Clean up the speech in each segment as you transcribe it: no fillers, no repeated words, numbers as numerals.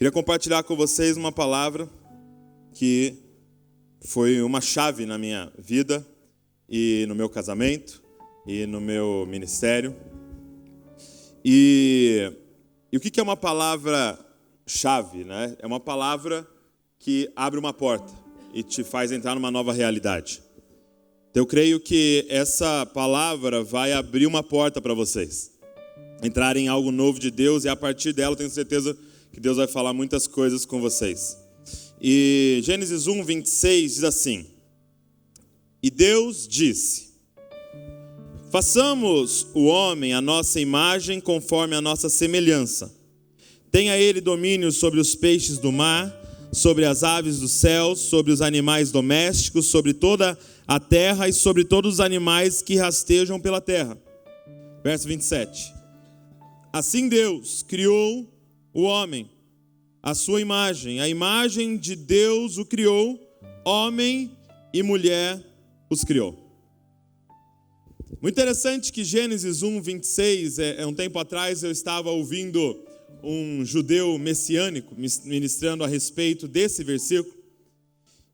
Queria compartilhar com vocês uma palavra que foi uma chave na minha vida e no meu casamento e no meu ministério. E o que é uma palavra-chave, né? É uma palavra que abre uma porta e te faz entrar numa nova realidade. Então, eu creio que essa palavra vai abrir uma porta para vocês entrarem em algo novo de Deus, e a partir dela eu tenho certeza que Deus vai falar muitas coisas com vocês. E Gênesis 1, 26 diz assim: E Deus disse: Façamos o homem à nossa imagem, conforme a nossa semelhança. Tenha ele domínio sobre os peixes do mar, sobre as aves dos céus, sobre os animais domésticos, sobre toda a terra e sobre todos os animais que rastejam pela terra. Verso 27. Assim Deus criou o homem, a sua imagem. A imagem de Deus o criou, homem e mulher os criou. Muito interessante que Gênesis 1, 26, um tempo atrás eu estava ouvindo um judeu messiânico ministrando a respeito desse versículo.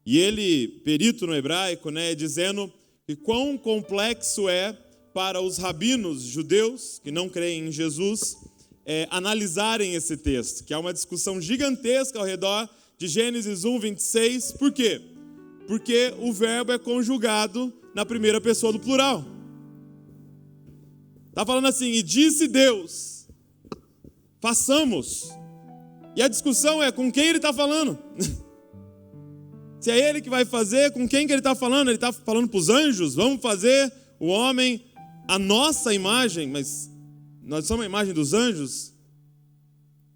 E ele, perito no hebraico, dizendo que quão complexo é para os rabinos judeus que não creem em Jesus analisarem esse texto, que há uma discussão gigantesca ao redor de Gênesis 1, 26. Por quê? Porque o verbo é conjugado na primeira pessoa do plural. Está falando assim: e disse Deus, façamos. E a discussão é com quem ele está falando. Se é ele que vai fazer, com quem que ele está falando? Ele está falando para os anjos: vamos fazer o homem a nossa imagem, mas nós somos a imagem dos anjos.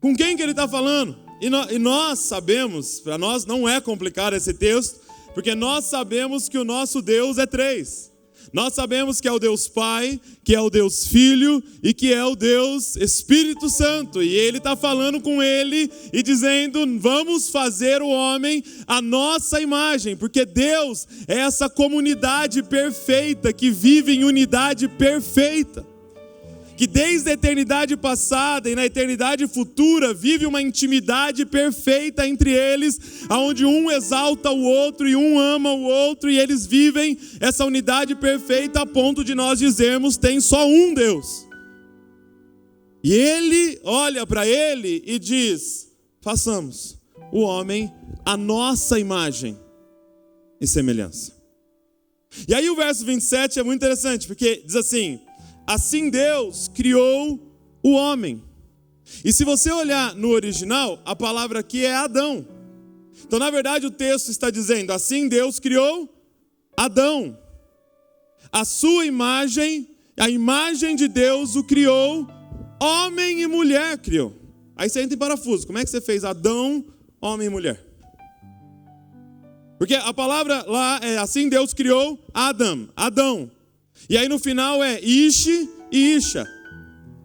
Com quem que ele está falando? E nós sabemos, para nós não é complicado esse texto, porque nós sabemos que o nosso Deus é três. Nós sabemos que é o Deus Pai, que é o Deus Filho e que é o Deus Espírito Santo. E ele está falando com ele e dizendo: vamos fazer o homem à nossa imagem, porque Deus é essa comunidade perfeita que vive em unidade perfeita, que desde a eternidade passada e na eternidade futura vive uma intimidade perfeita entre eles, onde um exalta o outro e um ama o outro, e eles vivem essa unidade perfeita a ponto de nós dizermos: tem só um Deus. E ele olha para ele e diz: façamos o homem à nossa imagem e semelhança. E aí o verso 27 é muito interessante, porque diz assim: assim Deus criou o homem. E se você olhar no original, a palavra aqui é Adão. Então, na verdade, o texto está dizendo: assim Deus criou Adão. A sua imagem, a imagem de Deus o criou, homem e mulher criou. Aí você entra em parafuso: como é que você fez Adão, homem e mulher? Porque a palavra lá é: assim Deus criou Adão. E aí no final é Ishi e Isha,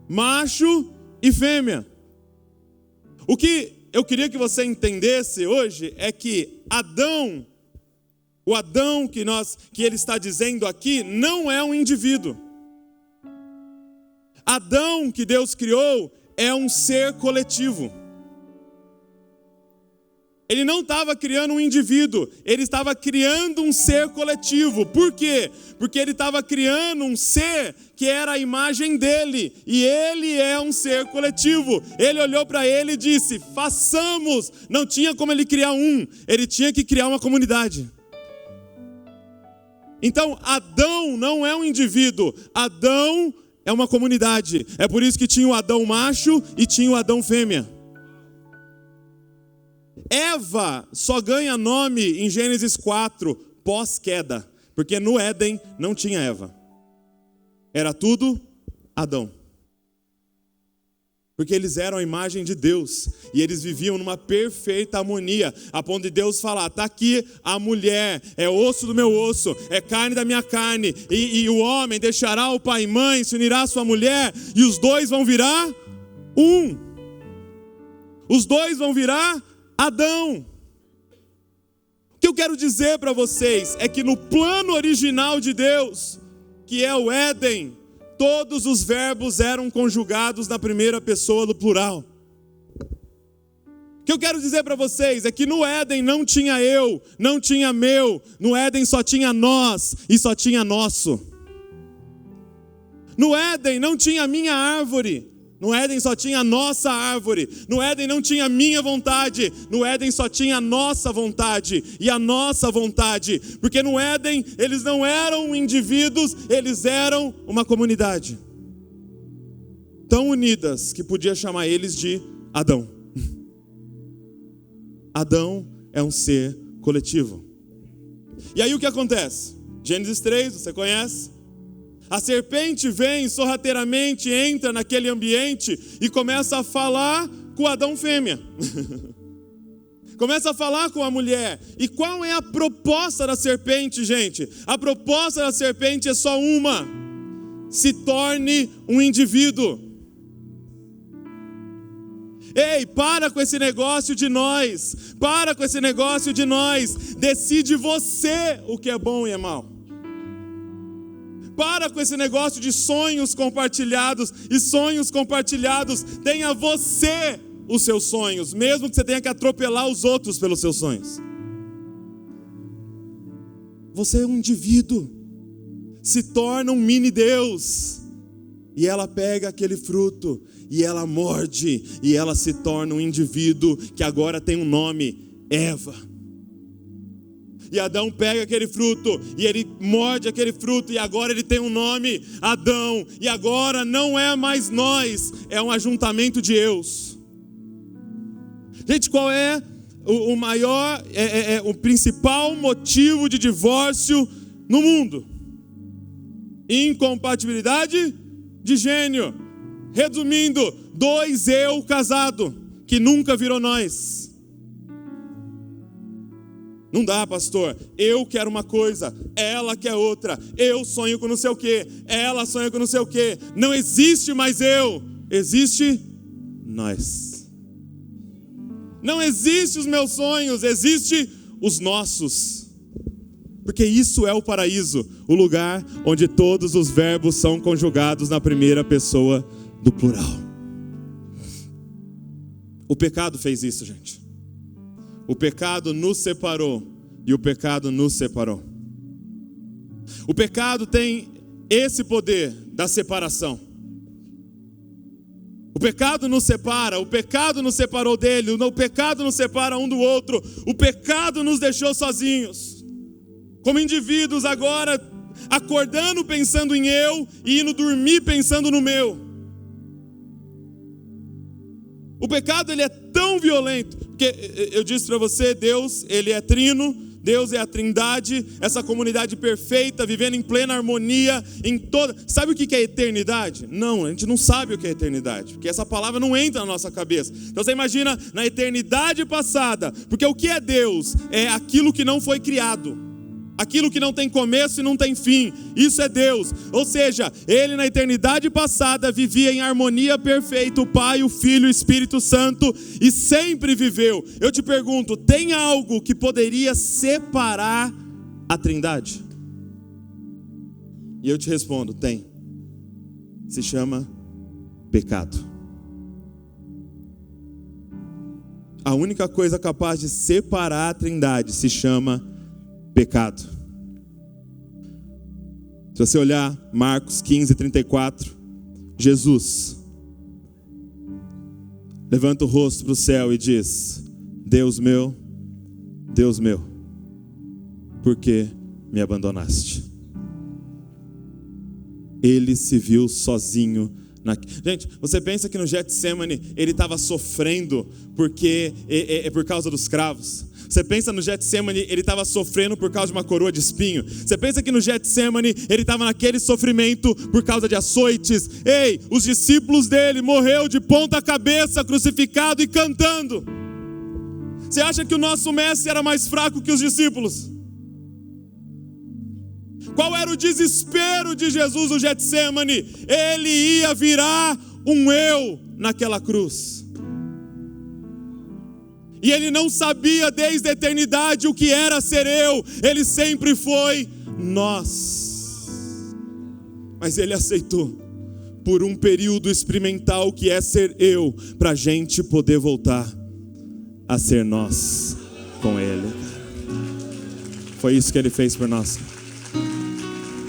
macho e fêmea. O que eu queria que você entendesse hoje é que Adão, o Adão que ele está dizendo aqui, não é um indivíduo. Adão que Deus criou é um ser coletivo. Ele não estava criando um indivíduo, ele estava criando um ser coletivo. Por quê? Porque ele estava criando um ser que era a imagem dele, e ele é um ser coletivo. Ele olhou para ele e disse: façamos. Não tinha como ele criar um, ele tinha que criar uma comunidade. Então, Adão não é um indivíduo, Adão é uma comunidade. É por isso que tinha o Adão macho e tinha o Adão fêmea. Eva só ganha nome em Gênesis 4, pós-queda, porque no Éden não tinha Eva. Era tudo Adão. Porque eles eram a imagem de Deus, e eles viviam numa perfeita harmonia, a ponto de Deus falar: está aqui a mulher, é osso do meu osso, é carne da minha carne, e o homem deixará o pai e mãe, se unirá à sua mulher, e os dois vão virar um. Os dois vão virar Adão. O que eu quero dizer para vocês é que no plano original de Deus, que é o Éden, todos os verbos eram conjugados na primeira pessoa do plural. que eu quero dizer para vocês é que no Éden não tinha eu, não tinha meu, no Éden só tinha nós e só tinha nosso. No Éden não tinha a minha árvore, no Éden só tinha a nossa árvore. No Éden não tinha a minha vontade, no Éden só tinha a nossa vontade e a nossa vontade. Porque no Éden eles não eram indivíduos, eles eram uma comunidade. Tão unidas que podia chamar eles de Adão. Adão é um ser coletivo. E aí o que acontece? Gênesis 3, você conhece? A serpente vem sorrateiramente, entra naquele ambiente e começa a falar com Adão fêmea. Começa a falar com a mulher. E qual é a proposta da serpente, gente? A proposta da serpente é só uma: se torne um indivíduo. Ei, para com esse negócio de nós. Para com esse negócio de nós. Decide você o que é bom e é mal. Para com esse negócio de sonhos compartilhados e sonhos compartilhados. Tenha você os seus sonhos, mesmo que você tenha que atropelar os outros pelos seus sonhos. Você é um indivíduo, se torna um mini Deus. E ela pega aquele fruto e ela morde e ela se torna um indivíduo que agora tem um nome, Eva. E Adão pega aquele fruto e ele morde aquele fruto e agora ele tem um nome, Adão. E agora não é mais nós, é um ajuntamento de eus. Gente, qual é o maior, o principal motivo de divórcio no mundo? Incompatibilidade de gênio. Resumindo, 2 eu casado, que nunca virou nós. Não dá, pastor, eu quero uma coisa, ela quer outra, eu sonho com não sei o que, ela sonha com não sei o que. Não existe mais eu, existe nós. Não existe os meus sonhos, existe os nossos. Porque isso é o paraíso, o lugar onde todos os verbos são conjugados na primeira pessoa do plural. O pecado fez isso, gente. O pecado nos separou e o pecado nos separou. O pecado tem esse poder da separação. O pecado nos separa, o pecado nos separou dele, o pecado nos separa um do outro, o pecado nos deixou sozinhos. Como indivíduos agora, acordando pensando em eu e indo dormir pensando no meu. O pecado ele é tão violento, porque eu disse para você, Deus ele é trino, Deus é a trindade, essa comunidade perfeita, vivendo em plena harmonia, em toda... Sabe o que é eternidade? Não, a gente não sabe o que é eternidade, porque essa palavra não entra na nossa cabeça. Então você imagina na eternidade passada, porque o que é Deus? É aquilo que não foi criado. Aquilo que não tem começo e não tem fim, isso é Deus. Ou seja, Ele na eternidade passada vivia em harmonia perfeita, o Pai, o Filho, o Espírito Santo, e sempre viveu. Eu te pergunto, tem algo que poderia separar a Trindade? E eu te respondo, tem. Se chama pecado. A única coisa capaz de separar a Trindade se chama pecado. Se você olhar Marcos 15:34, Jesus levanta o rosto para o céu e diz: Deus meu, por que me abandonaste? Ele se viu sozinho. Gente, você pensa que no Getsemane ele estava sofrendo porque por causa dos cravos? Você pensa no Getsemane, ele estava sofrendo por causa de uma coroa de espinho? Você pensa que no Getsemane ele estava naquele sofrimento por causa de açoites? Ei, os discípulos dele morreu de ponta cabeça, crucificado e cantando. Você acha que o nosso mestre era mais fraco que os discípulos? Qual era o desespero de Jesus no Getsemane? Ele ia virar um eu naquela cruz. E ele não sabia desde a eternidade o que era ser eu. Ele sempre foi nós. Mas ele aceitou por um período experimental que é ser eu, para a gente poder voltar a ser nós com Ele. Foi isso que Ele fez por nós.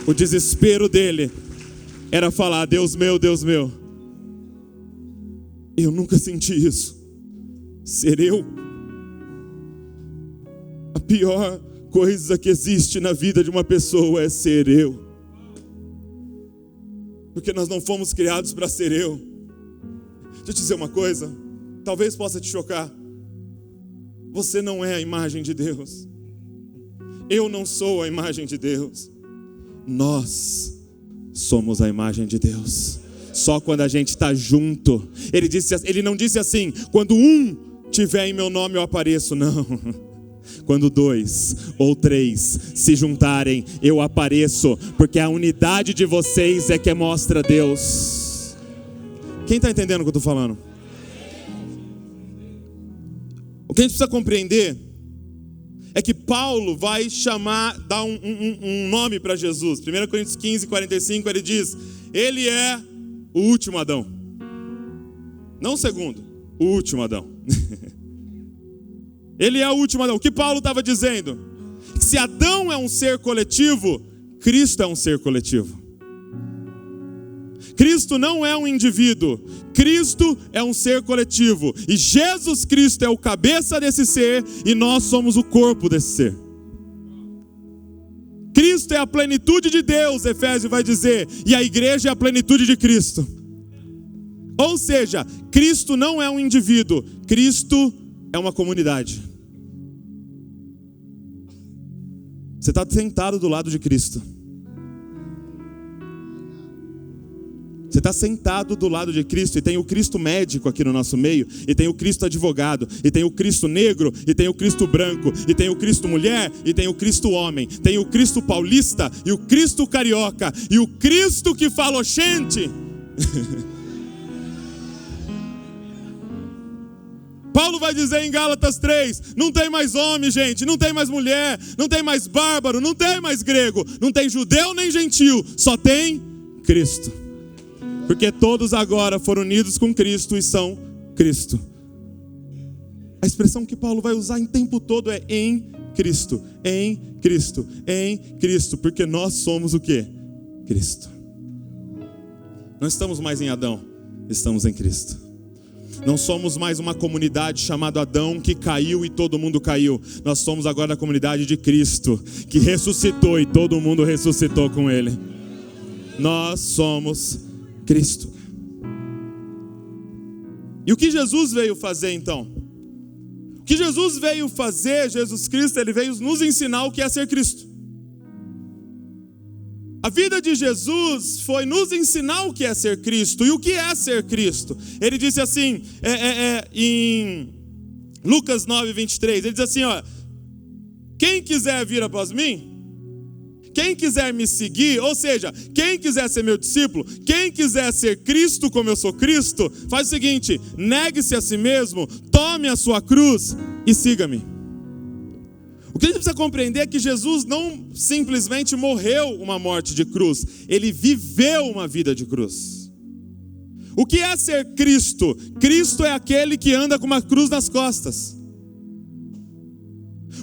O desespero dele era falar: Deus meu, eu nunca senti isso. Ser eu. A pior coisa que existe na vida de uma pessoa é ser eu. Porque nós não fomos criados para ser eu. Deixa eu te dizer uma coisa, talvez possa te chocar. Você não é a imagem de Deus. Eu não sou a imagem de Deus. Nós somos a imagem de Deus. Só quando a gente está junto. Ele não disse assim: quando um tiver em meu nome eu apareço. Não. Quando 2 ou 3 se juntarem, eu apareço. Porque a unidade de vocês é que mostra Deus. Quem está entendendo o que eu estou falando? O que a gente precisa compreender é que Paulo vai dar um nome para Jesus. 1 Coríntios 15, 45, ele diz: ele é o último Adão. Não o segundo, o último Adão. Ele é o último Adão. O que Paulo estava dizendo? Que se Adão é um ser coletivo, Cristo é um ser coletivo. Cristo não é um indivíduo, Cristo é um ser coletivo. E Jesus Cristo é o cabeça desse ser e nós somos o corpo desse ser. Cristo é a plenitude de Deus, Efésios vai dizer, e a igreja é a plenitude de Cristo. Ou seja, Cristo não é um indivíduo, Cristo é uma comunidade. Você está sentado do lado de Cristo. Você está sentado do lado de Cristo e tem o Cristo médico aqui no nosso meio, e tem o Cristo advogado, e tem o Cristo negro, e tem o Cristo branco, e tem o Cristo mulher, e tem o Cristo homem, tem o Cristo paulista, e o Cristo carioca, e o Cristo que fala oxente. Paulo vai dizer em Gálatas 3, não tem mais homem, gente, não tem mais mulher, não tem mais bárbaro, não tem mais grego, não tem judeu nem gentil, só tem Cristo. Porque todos agora foram unidos com Cristo e são Cristo. A expressão que Paulo vai usar em tempo todo é em Cristo, em Cristo, em Cristo. Porque nós somos o quê? Cristo. Não estamos mais em Adão, estamos em Cristo. Não somos mais uma comunidade chamada Adão que caiu e todo mundo caiu. Nós somos agora a comunidade de Cristo, que ressuscitou e todo mundo ressuscitou com Ele. Nós somos Cristo. E o que Jesus veio fazer então? O que Jesus veio fazer, Jesus Cristo, Ele veio nos ensinar o que é ser Cristo. A vida de Jesus foi nos ensinar o que é ser Cristo. E o que é ser Cristo? Ele disse assim, em Lucas 9, 23, ele diz assim, ó: quem quiser vir após mim, quem quiser me seguir, ou seja, quem quiser ser meu discípulo, quem quiser ser Cristo como eu sou Cristo, faz o seguinte: negue-se a si mesmo, tome a sua cruz e siga-me. O que a gente precisa compreender é que Jesus não simplesmente morreu uma morte de cruz, Ele viveu uma vida de cruz. O que é ser Cristo? Cristo é aquele que anda com uma cruz nas costas.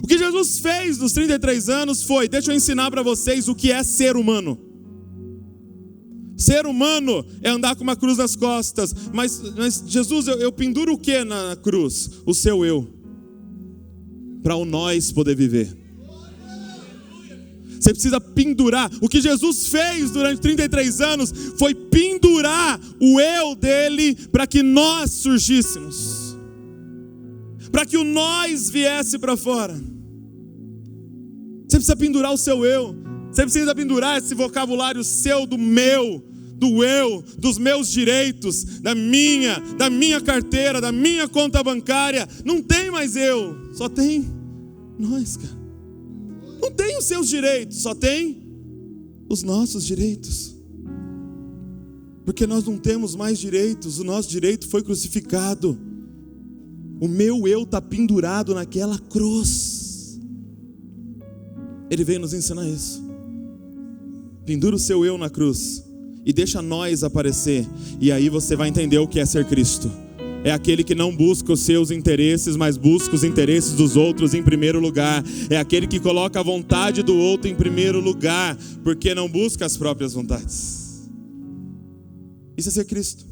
O que Jesus fez nos 33 anos foi, deixa eu ensinar para vocês o que é ser humano. Ser humano é andar com uma cruz nas costas. Mas Jesus, eu penduro o que na cruz? O seu eu. Para o nós poder viver. Você precisa pendurar. O que Jesus fez durante 33 anos foi pendurar o eu dele para que nós surgíssemos. Para que o nós viesse para fora. Você precisa pendurar o seu eu. Você precisa pendurar esse vocabulário seu do meu, do eu, dos meus direitos, da minha carteira, da minha conta bancária. Não tem mais eu, só tem nós, cara. Não tem os seus direitos, só tem os nossos direitos. Porque nós não temos mais direitos, o nosso direito foi crucificado. O meu eu está pendurado naquela cruz. Ele veio nos ensinar isso. Pendura o seu eu na cruz e deixa nós aparecer. E aí você vai entender o que é ser Cristo. é aquele que não busca os seus interesses, mas busca os interesses dos outros em primeiro lugar. É aquele que coloca a vontade do outro em primeiro lugar, porque não busca as próprias vontades. Isso é ser Cristo.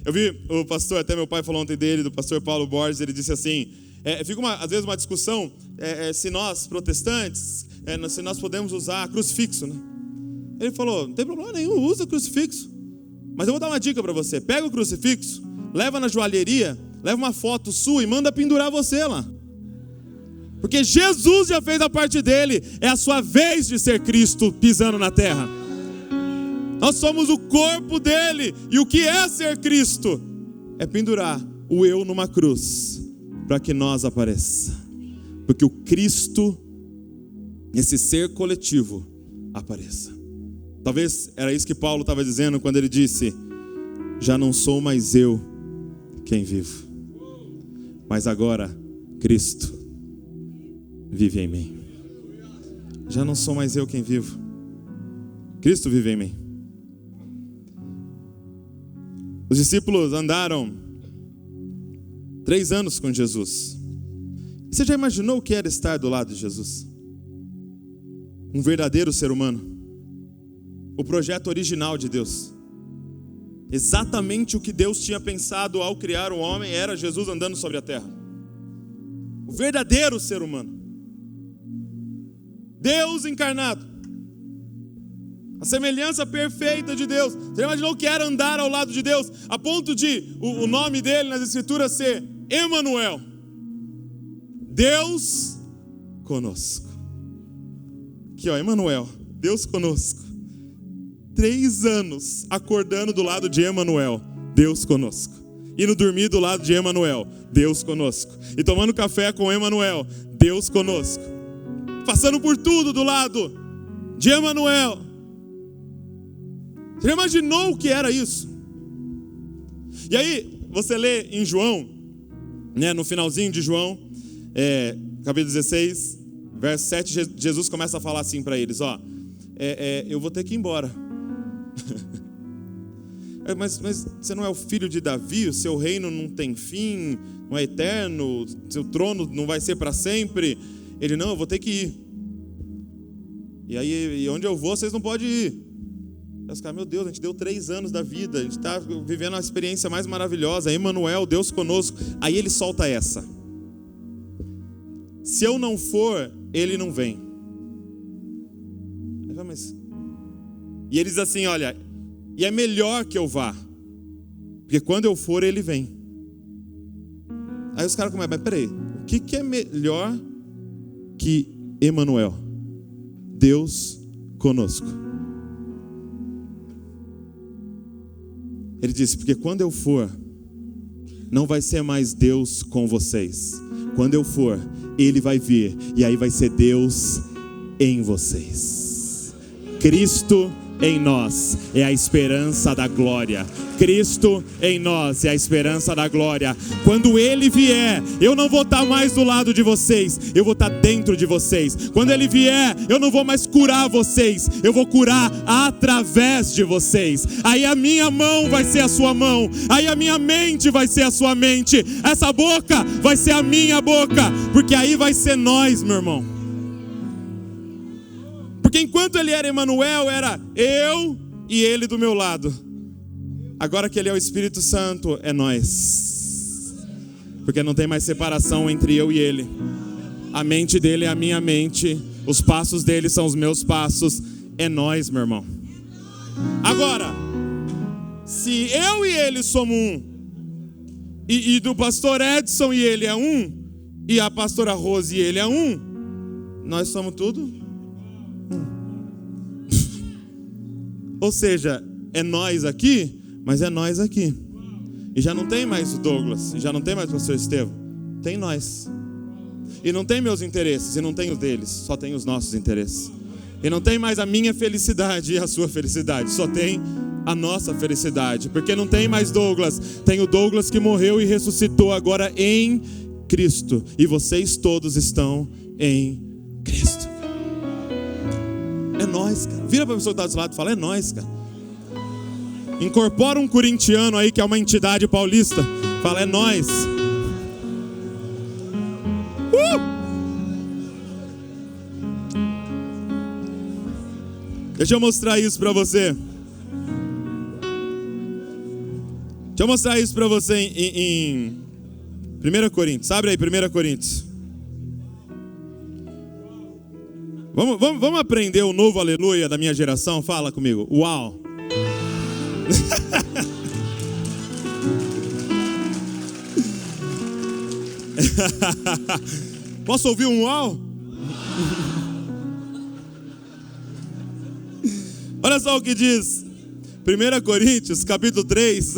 Eu vi o pastor, até meu pai falou ontem dele, do pastor Paulo Borges, ele disse assim, fica às vezes uma discussão, se nós protestantes, se nós podemos usar crucifixo, né? Ele falou, não tem problema nenhum, usa crucifixo. Mas eu vou dar uma dica para você, pega o crucifixo, leva na joalheria, leva uma foto sua e manda pendurar você lá. Porque Jesus já fez a parte dele, é a sua vez de ser Cristo pisando na terra. Nós somos o corpo dele, e o que é ser Cristo? É pendurar o eu numa cruz, para que nós apareça. Porque o Cristo, esse ser coletivo, apareça. Talvez era isso que Paulo estava dizendo quando ele disse, já não sou mais eu quem vivo, mas agora Cristo vive em mim. Já não sou mais eu quem vivo, Cristo vive em mim. Os discípulos andaram 3 anos com Jesus. Você já imaginou o que era estar do lado de Jesus? Um verdadeiro ser humano. O projeto original de Deus. Exatamente o que Deus tinha pensado ao criar o homem era Jesus andando sobre a terra. O verdadeiro ser humano. Deus encarnado. A semelhança perfeita de Deus. Você imaginou o que era andar ao lado de Deus? A ponto de o nome dele nas escrituras ser Emanuel. Deus conosco. Aqui ó, Emanuel, Deus conosco. 3 anos acordando do lado de Emanuel, Deus conosco. Indo dormir do lado de Emanuel, Deus conosco. E tomando café com Emanuel, Deus conosco. Passando por tudo do lado de Emanuel. Você já imaginou o que era isso? E aí, você lê em João, né, no finalzinho de João, capítulo 16, verso 7, Jesus começa a falar assim para eles, ó, eu vou ter que ir embora. mas você não é o filho de Davi, o seu reino não tem fim, não é eterno, seu trono não vai ser para sempre. Ele, não, eu vou ter que ir. E aí, onde eu vou, vocês não podem ir. Os caras, meu Deus, a gente deu 3 anos da vida, a gente está vivendo uma experiência mais maravilhosa, Emanuel, Deus conosco. Aí ele solta essa: se eu não for, ele não vem. E ele diz assim, olha, e é melhor que eu vá, porque quando eu for, ele vem. Aí os caras começam, mas peraí, o que é melhor que Emanuel? Deus conosco. Ele disse, porque quando eu for, não vai ser mais Deus com vocês. Quando eu for, Ele vai vir, e aí vai ser Deus em vocês. Cristo em nós é a esperança da glória. Cristo em nós é a esperança da glória. Quando Ele vier, eu não vou estar mais do lado de vocês, eu vou estar dentro de vocês. Quando Ele vier, eu não vou mais curar vocês, eu vou curar através de vocês. Aí a minha mão vai ser a sua mão, aí a minha mente vai ser a sua mente, essa boca vai ser a minha boca, porque aí vai ser nós, meu irmão. Porque enquanto Ele era Emanuel, era eu e Ele do meu lado. Agora que Ele é o Espírito Santo, é nós. Porque não tem mais separação entre eu e Ele. A mente dele é a minha mente, os passos dele são os meus passos. É nós, meu irmão. Agora, se eu e Ele somos um, e do pastor Edson e ele é um, e a pastora Rose e ele é um, nós somos tudo. Ou seja, é nós aqui, mas é nós aqui. E já não tem mais o Douglas, e já não tem mais o pastor Estevão. Tem nós. E não tem meus interesses, e não tem os deles, só tem os nossos interesses. E não tem mais a minha felicidade e a sua felicidade, só tem a nossa felicidade. Porque não tem mais Douglas, tem o Douglas que morreu e ressuscitou agora em Cristo. E vocês todos estão em Cristo. É nós, cara. Vira para a pessoa que está do seu lado e fala, é nós, cara. Incorpora um corintiano aí que é uma entidade paulista. Fala, é nós. Deixa eu mostrar isso para você. Deixa eu mostrar isso para você em 1 Coríntios. Abre aí, 1 Coríntios. Vamos aprender o novo aleluia da minha geração? Fala comigo. Uau! Posso ouvir um uau? Olha só o que diz 1 Coríntios, capítulo 3.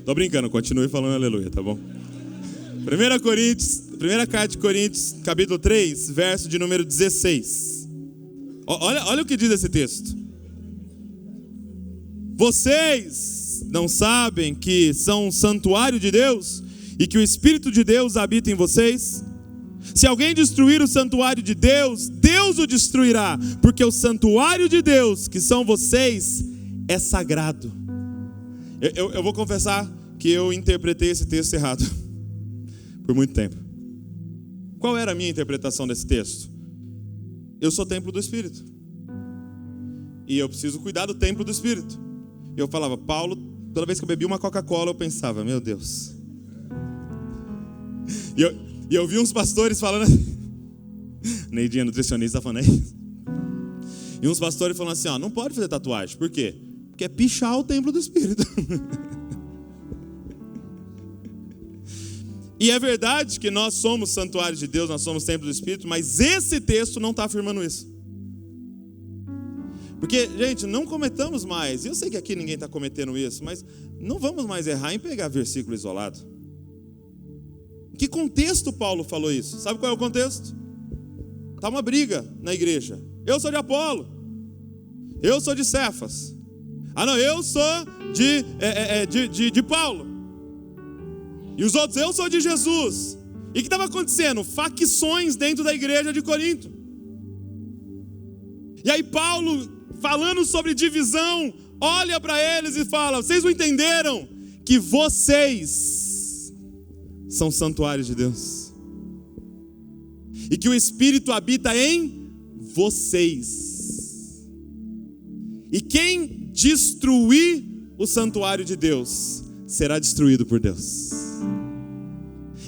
Tô brincando, continue falando aleluia, tá bom? 1 Coríntios, primeira carta de Coríntios, capítulo 3, verso de número 16. Olha o que diz esse texto. Vocês não sabem que são um santuário de Deus e que o Espírito de Deus habita em vocês? Se alguém destruir o santuário de Deus, Deus o destruirá, porque o santuário de Deus, que são vocês, é sagrado. Eu vou confessar que eu interpretei esse texto errado por muito tempo. Qual era a minha interpretação desse texto? Eu sou templo do Espírito e eu preciso cuidar do templo do Espírito. Eu falava, Paulo, toda vez que eu bebia uma Coca-Cola, eu pensava, meu Deus. E eu vi uns pastores falando assim, Neidinha, nutricionista, falando isso. E uns pastores falando assim, não pode fazer tatuagem. Por quê? Porque é pichar o templo do Espírito. E é verdade que nós somos santuário de Deus, nós somos templo do Espírito, mas esse texto não está afirmando isso. Porque, gente, não cometamos mais, eu sei que aqui ninguém está cometendo isso, mas não vamos mais errar em pegar versículo isolado. Em que contexto Paulo falou isso? Sabe qual é o contexto? Está uma briga na igreja. Eu sou de Apolo. Eu sou de Cefas. Não, eu sou de Paulo. E os outros, eu sou de Jesus. E o que estava acontecendo? Facções dentro da igreja de Corinto. E aí Paulo, falando sobre divisão, olha para eles e fala, vocês não entenderam que vocês são santuários de Deus e que o Espírito habita em vocês, e quem destruir o santuário de Deus será destruído por Deus.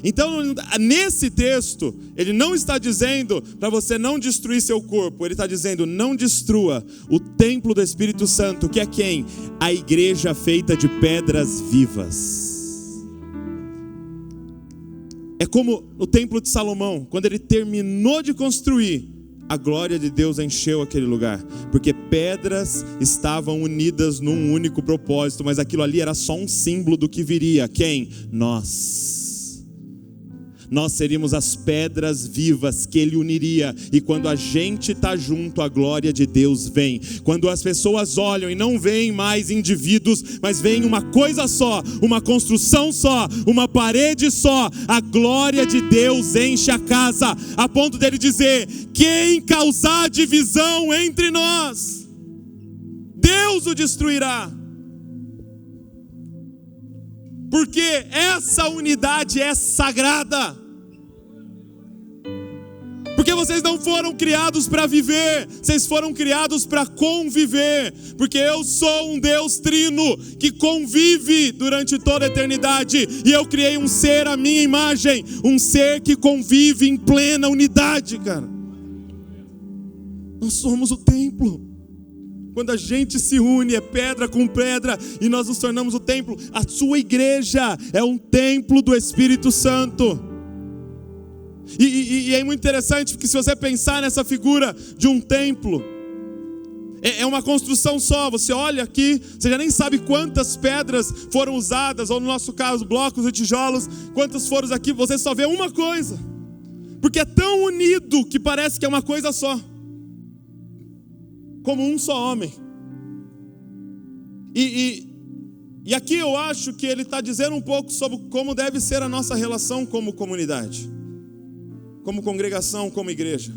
Então, nesse texto, ele não está dizendo para você não destruir seu corpo, ele está dizendo, não destrua o templo do Espírito Santo, que é quem? A igreja feita de pedras vivas. É como no templo de Salomão, quando ele terminou de construir, a glória de Deus encheu aquele lugar, porque pedras estavam unidas num único propósito, mas aquilo ali era só um símbolo do que viria. Quem? Nós seríamos as pedras vivas que ele uniria, e quando a gente está junto, a glória de Deus vem. Quando as pessoas olham e não veem mais indivíduos, mas veem uma coisa só, uma construção só, uma parede só, a glória de Deus enche a casa, a ponto dele dizer, quem causar divisão entre nós, Deus o destruirá. Porque essa unidade é sagrada. Porque vocês não foram criados para viver, vocês foram criados para conviver. Porque eu sou um Deus trino que convive durante toda a eternidade. E eu criei um ser à minha imagem, um ser que convive em plena unidade, cara. Nós somos o templo. Quando a gente se une, é pedra com pedra, e nós nos tornamos o templo. A sua igreja é um templo do Espírito Santo. E é muito interessante, porque se você pensar nessa figura de um templo, é uma construção só. Você olha aqui, você já nem sabe quantas pedras foram usadas, ou no nosso caso, blocos e tijolos, quantas foram aqui, você só vê uma coisa. Porque é tão unido que parece que é uma coisa só. Como um só homem. E aqui eu acho que ele está dizendo um pouco sobre como deve ser a nossa relação como comunidade, como congregação, como igreja.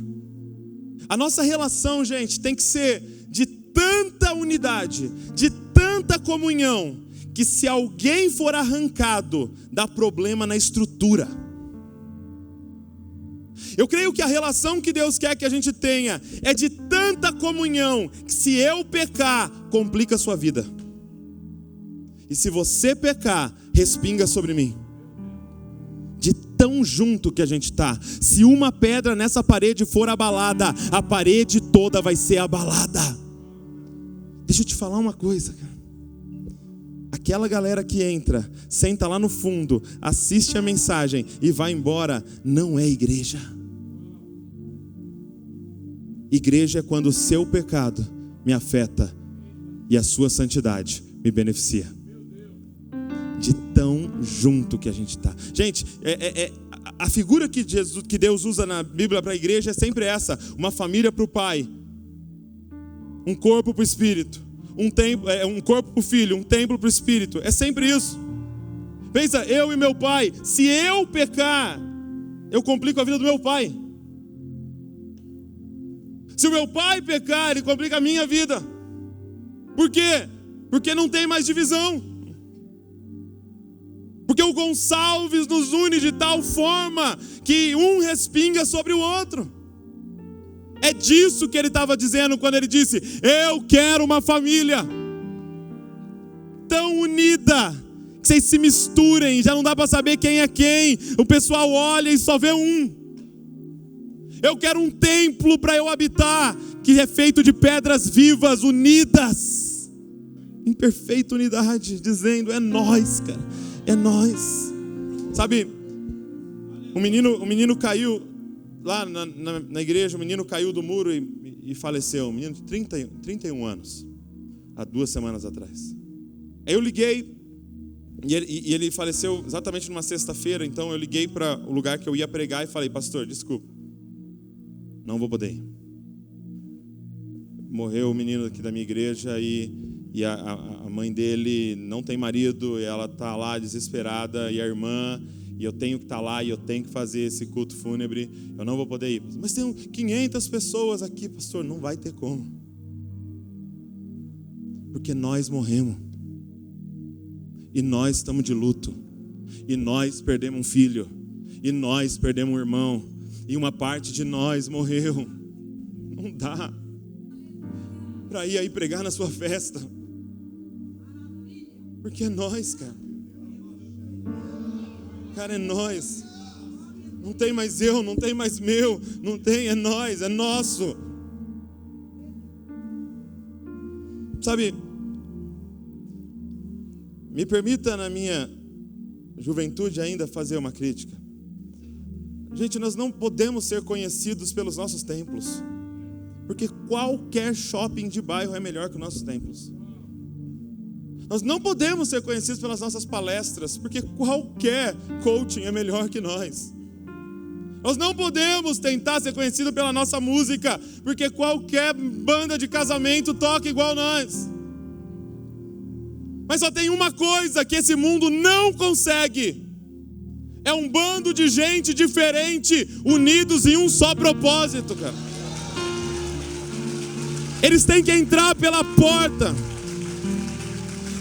A nossa relação, gente, tem que ser de tanta unidade, de tanta comunhão, que se alguém for arrancado, dá problema na estrutura. Eu creio que a relação que Deus quer que a gente tenha é de tanta comunhão, que se eu pecar, complica a sua vida. E se você pecar, respinga sobre mim. De tão junto que a gente está. Se uma pedra nessa parede for abalada, a parede toda vai ser abalada. Deixa eu te falar uma coisa, cara. Aquela galera que entra, senta lá no fundo, assiste a mensagem e vai embora, não é igreja. Igreja é quando o seu pecado me afeta e a sua santidade me beneficia. De tão junto que a gente está. Gente, a figura que Deus usa na Bíblia para a igreja é sempre essa: uma família para o pai, um corpo para o espírito, um corpo para o filho, um templo para o espírito. É sempre isso. Pensa, eu e meu pai, se eu pecar, eu complico a vida do meu pai. Se o meu pai pecar, ele complica a minha vida. Por quê? Porque não tem mais divisão. Porque o Gonçalves nos une de tal forma que um respinga sobre o outro. É disso que ele estava dizendo quando ele disse: eu quero uma família tão unida que vocês se misturem, já não dá para saber quem é quem. O pessoal olha e só vê um. Eu quero um templo para eu habitar, que é feito de pedras vivas, unidas, em perfeita unidade, dizendo: é nós, cara, é nós. Sabe, o menino caiu lá na igreja, o menino caiu do muro e faleceu, um menino de 31 anos, há 2 semanas atrás. Aí eu liguei, e ele faleceu exatamente numa sexta-feira, então eu liguei para o lugar que eu ia pregar e falei: pastor, desculpa, não vou poder ir. Morreu o menino aqui da minha igreja e a mãe dele não tem marido, e ela está lá desesperada, e a irmã, e eu tenho que estar lá, e eu tenho que fazer esse culto fúnebre, eu não vou poder ir. Mas tem 500 pessoas aqui, pastor, não vai ter como. Porque nós morremos. E nós estamos de luto. E nós perdemos um filho. E nós perdemos um irmão. E uma parte de nós morreu. Não dá para ir aí pregar na sua festa. Porque é nós, cara. Cara, é nós. Não tem mais eu, não tem mais meu. Não tem, é nós, é nosso. Sabe, me permita na minha juventude ainda fazer uma crítica. Gente, nós não podemos ser conhecidos pelos nossos templos, porque qualquer shopping de bairro é melhor que os nossos templos. Nós não podemos ser conhecidos pelas nossas palestras, porque qualquer coaching é melhor que nós. Nós não podemos tentar ser conhecidos pela nossa música, porque qualquer banda de casamento toca igual nós. Mas só tem uma coisa que esse mundo não consegue: é um bando de gente diferente, unidos em um só propósito, cara. Eles têm que entrar pela porta.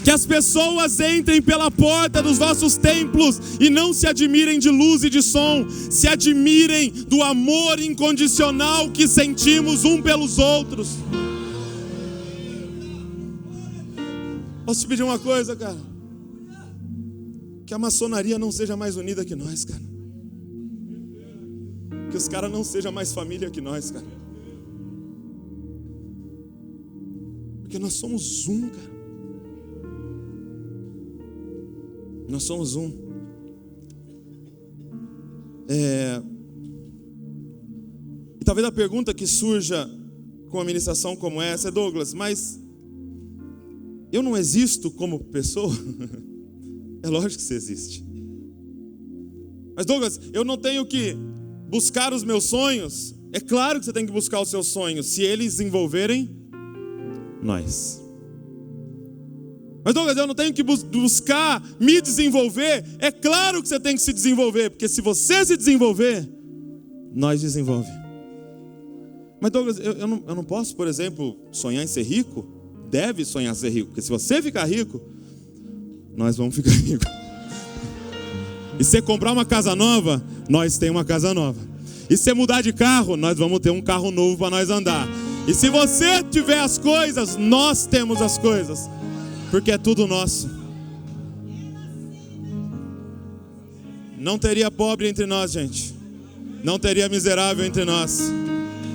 Que as pessoas entrem pela porta dos nossos templos e não se admirem de luz e de som, se admirem do amor incondicional que sentimos um pelos outros. Posso te pedir uma coisa, cara? Que a maçonaria não seja mais unida que nós, cara. Que os caras não sejam mais família que nós, cara. Porque nós somos um, cara. Nós somos um. E talvez a pergunta que surja com uma ministração como essa é: Douglas, mas eu não existo como pessoa? É lógico que você existe. Mas Douglas, eu não tenho que buscar os meus sonhos? É claro que você tem que buscar os seus sonhos, se eles envolverem nós. Mas Douglas, eu não tenho que buscar me desenvolver? É claro que você tem que se desenvolver, porque se você se desenvolver, nós desenvolve. Mas Douglas, eu não posso, por exemplo, sonhar em ser rico? Deve sonhar em ser rico, porque se você ficar rico, nós vamos ficar ricos. E se você comprar uma casa nova, nós temos uma casa nova. E se você mudar de carro, nós vamos ter um carro novo para nós andar. E se você tiver as coisas, nós temos as coisas. Porque é tudo nosso. Não teria pobre entre nós, gente. Não teria miserável entre nós.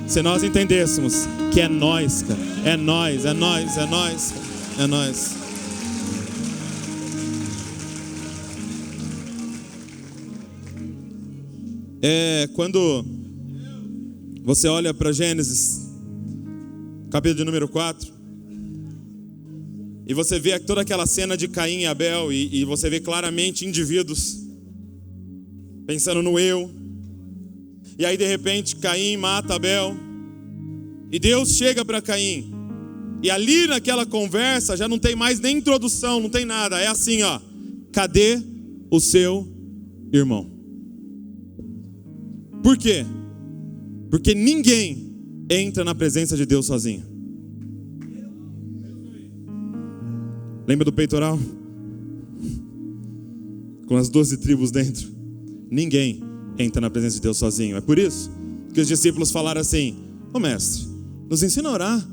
Se nós entendêssemos que é nós, cara. É nós, é nós, é nós, é nós. Quando você olha para Gênesis, capítulo de número 4, e você vê toda aquela cena de Caim e Abel, e você vê claramente indivíduos pensando no eu, e aí de repente Caim mata Abel, e Deus chega para Caim, e ali naquela conversa já não tem mais nem introdução, não tem nada, é assim, ó: cadê o seu irmão? Por quê? Porque ninguém entra na presença de Deus sozinho. Lembra do peitoral? Com as 12 tribos dentro. Ninguém entra na presença de Deus sozinho. É por isso que os discípulos falaram assim: ô mestre, nos ensina a orar.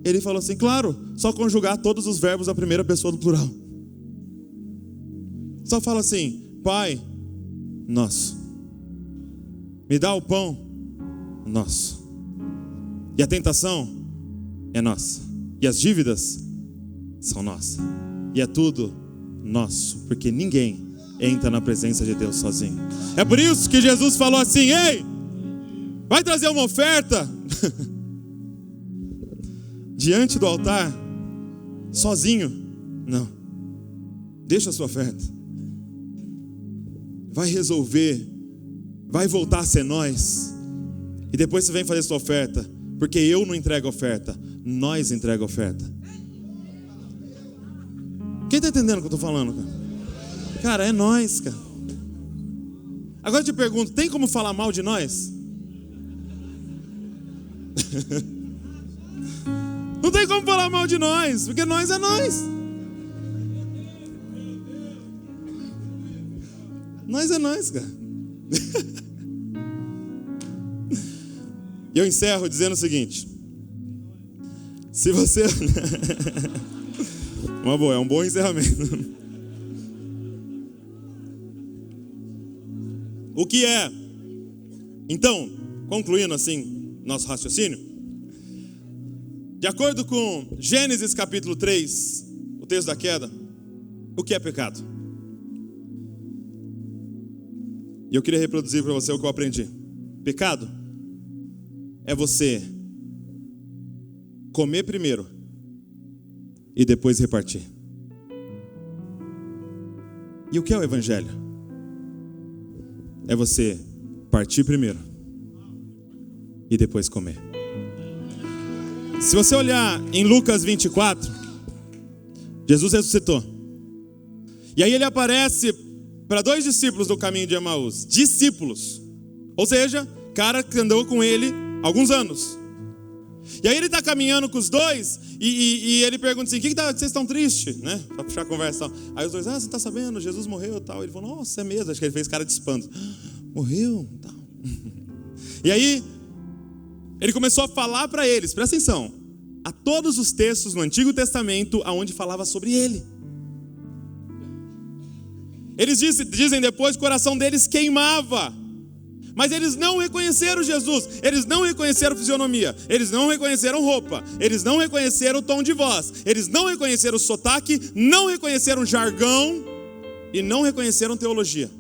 Ele falou assim: claro, só conjugar todos os verbos da primeira pessoa do plural. Só fala assim: Pai nosso, me dá o pão nosso. E a tentação é nossa. E as dívidas são nossas. E é tudo nosso. Porque ninguém entra na presença de Deus sozinho. É por isso que Jesus falou assim: ei, vai trazer uma oferta diante do altar, sozinho. Não. Deixa a sua oferta. Vai resolver. Vai voltar a ser nós. E depois você vem fazer sua oferta. Porque eu não entrego oferta, nós entregamos oferta. Quem está entendendo o que eu estou falando, cara? Cara, é nós, cara. Agora eu te pergunto, tem como falar mal de nós? Não tem como falar mal de nós, porque nós é nós. Nós é nós, cara. E eu encerro dizendo o seguinte: se você... Uma boa, é um bom encerramento. O que é? Então, concluindo assim nosso raciocínio, de acordo com Gênesis capítulo 3, o texto da queda, o que é pecado? E eu queria reproduzir para você o que eu aprendi. Pecado é você comer primeiro e depois repartir. E o que é o evangelho? É você partir primeiro e depois comer. Se você olhar em Lucas 24, Jesus ressuscitou. E aí ele aparece para 2 discípulos do caminho de Emaús. Discípulos. Ou seja, cara que andou com ele alguns anos. E aí ele está caminhando com os dois e ele pergunta assim: que vocês estão tristes, né? Para puxar a conversa e tal. Aí os dois: você está sabendo, Jesus morreu e tal. Ele falou: nossa, é mesmo. Acho que ele fez cara de espanto. Morreu e tal. E aí ele começou a falar para eles, presta atenção, a todos os textos no Antigo Testamento aonde falava sobre ele. Eles dizem depois que o coração deles queimava. Mas eles não reconheceram Jesus, eles não reconheceram fisionomia, eles não reconheceram roupa, eles não reconheceram o tom de voz, eles não reconheceram o sotaque, não reconheceram jargão e não reconheceram teologia.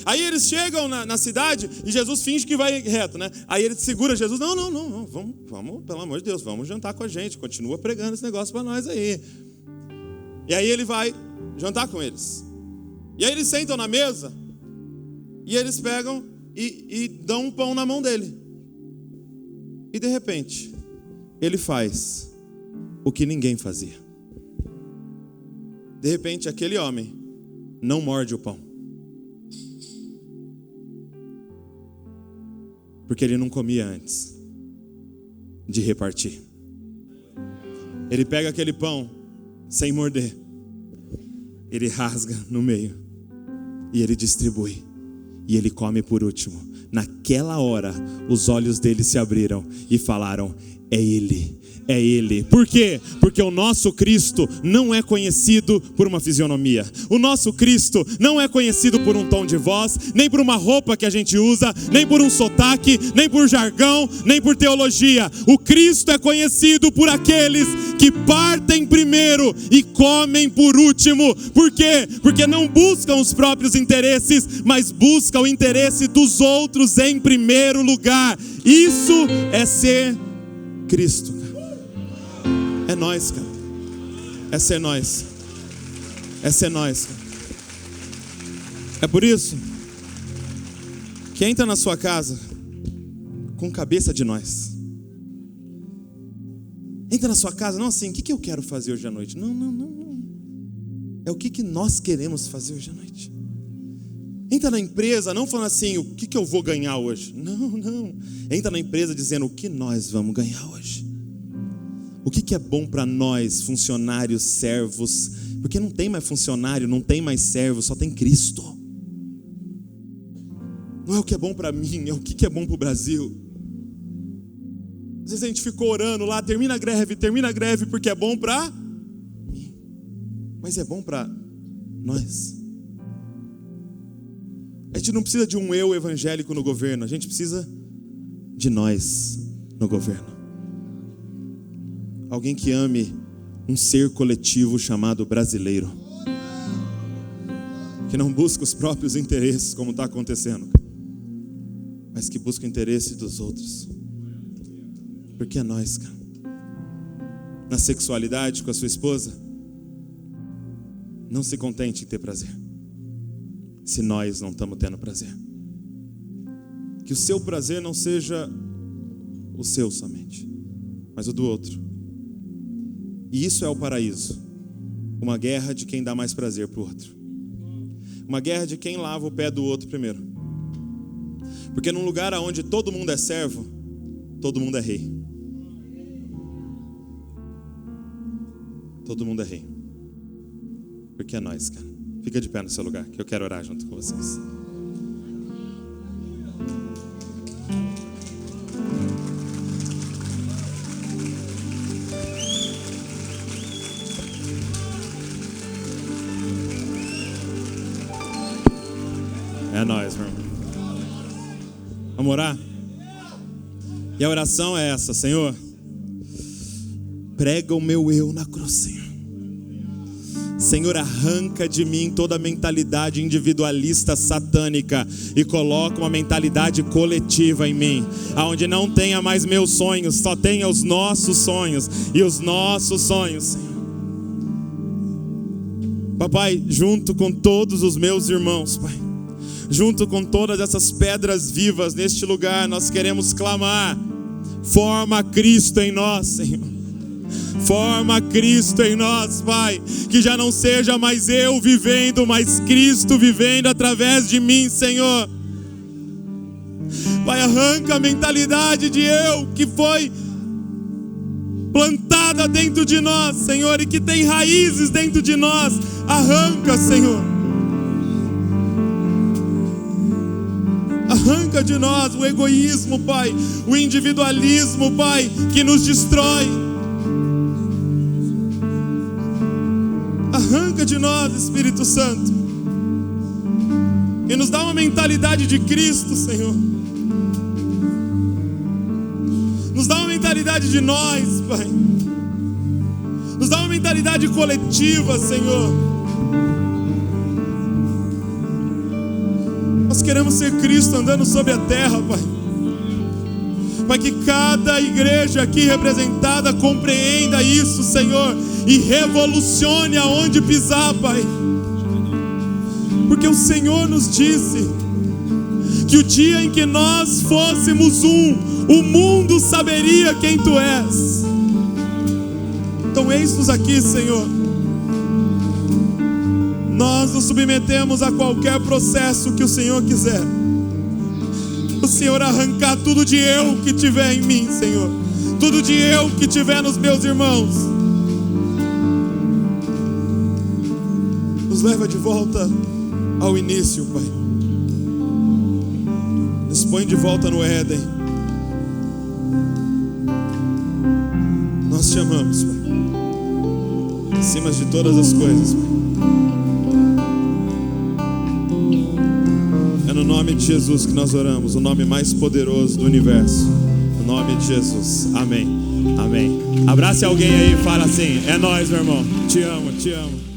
Aí eles chegam na cidade e Jesus finge que vai reto, né? Aí ele segura Jesus: não, vamos, pelo amor de Deus, vamos jantar com a gente, continua pregando esse negócio para nós aí. E aí ele vai jantar com eles. E aí eles sentam na mesa e eles pegam e dão um pão na mão dele. E de repente, ele faz o que ninguém fazia. De repente, aquele homem não morde o pão. Porque ele não comia antes de repartir. Ele pega aquele pão sem morder Ele rasga no meio e ele distribui e ele come por último. Naquela hora, os olhos dele se abriram e falaram: é Ele, é Ele. Por quê? Porque o nosso Cristo não é conhecido por uma fisionomia. O nosso Cristo não é conhecido por um tom de voz, nem por uma roupa que a gente usa, nem por um sotaque, nem por jargão, nem por teologia. O Cristo é conhecido por aqueles que partem primeiro e comem por último. Por quê? Porque não buscam os próprios interesses, mas buscam o interesse dos outros em primeiro lugar. Isso é ser Cristo, cara. É nós, cara. É ser nós. É ser nós, cara. É por isso que entra na sua casa com cabeça de nós. Entra na sua casa, não assim, o que eu quero fazer hoje à noite? Não. É o que nós queremos fazer hoje à noite. Entra na empresa, não falando assim, o que eu vou ganhar hoje? Não. Entra na empresa dizendo, o que nós vamos ganhar hoje? O que é bom para nós, funcionários, servos? Porque não tem mais funcionário, não tem mais servo, só tem Cristo. Não é o que é bom para mim, é o que é bom para o Brasil. Às vezes a gente ficou orando lá, termina a greve porque é bom para mim. Mas é bom para nós. A gente não precisa de um eu evangélico no governo, a gente precisa de nós no governo. Alguém que ame um ser coletivo chamado brasileiro, que não busca os próprios interesses como está acontecendo, mas que busca o interesse dos outros. Porque é nós, cara. Na sexualidade com a sua esposa, não se contente em ter prazer, se nós não estamos tendo prazer. Que o seu prazer não seja o seu somente, mas o do outro. E isso é o paraíso. Uma guerra de quem dá mais prazer para o outro. Uma guerra de quem lava o pé do outro primeiro. Porque num lugar onde todo mundo é servo, todo mundo é rei. Todo mundo é rei. Porque é nós, cara. Fica de pé no seu lugar, que eu quero orar junto com vocês. É nós, meu irmão. Vamos orar? E a oração é essa: Senhor, prega o meu eu na cruz, Senhor. Senhor, arranca de mim toda a mentalidade individualista satânica e coloca uma mentalidade coletiva em mim, aonde não tenha mais meus sonhos, só tenha os nossos sonhos e os nossos sonhos, Senhor. Papai, junto com todos os meus irmãos, Pai, junto com todas essas pedras vivas neste lugar, nós queremos clamar: forma Cristo em nós, Senhor. Forma Cristo em nós, Pai. Que já não seja mais eu vivendo, mas Cristo vivendo através de mim, Senhor. Pai, arranca a mentalidade de eu que foi plantada dentro de nós, Senhor, e que tem raízes dentro de nós. Arranca, Senhor. Arranca de nós o egoísmo, Pai, o individualismo, Pai, que nos destrói. Arranca de nós, Espírito Santo, e nos dá uma mentalidade de Cristo, Senhor. Nos dá uma mentalidade de nós, Pai. Nos dá uma mentalidade coletiva, Senhor. Nós queremos ser Cristo andando sobre a terra, Pai. Pai, que cada igreja aqui representada compreenda isso, Senhor, e revolucione aonde pisar, Pai. Porque o Senhor nos disse que o dia em que nós fôssemos o mundo saberia quem Tu és. Então eis-nos aqui, Senhor. Nós nos submetemos a qualquer processo que o Senhor quiser. O Senhor arrancar tudo de eu que tiver em mim, Senhor. Tudo de eu que tiver nos meus irmãos. Nos leva de volta ao início, Pai. Nos põe de volta no Éden. Nós te amamos, Pai, acima de todas as coisas, Pai. É no nome de Jesus que nós oramos, o nome mais poderoso do universo. No nome de Jesus, amém, amém. Abrace alguém aí e fala assim: é nóis, meu irmão, te amo, te amo.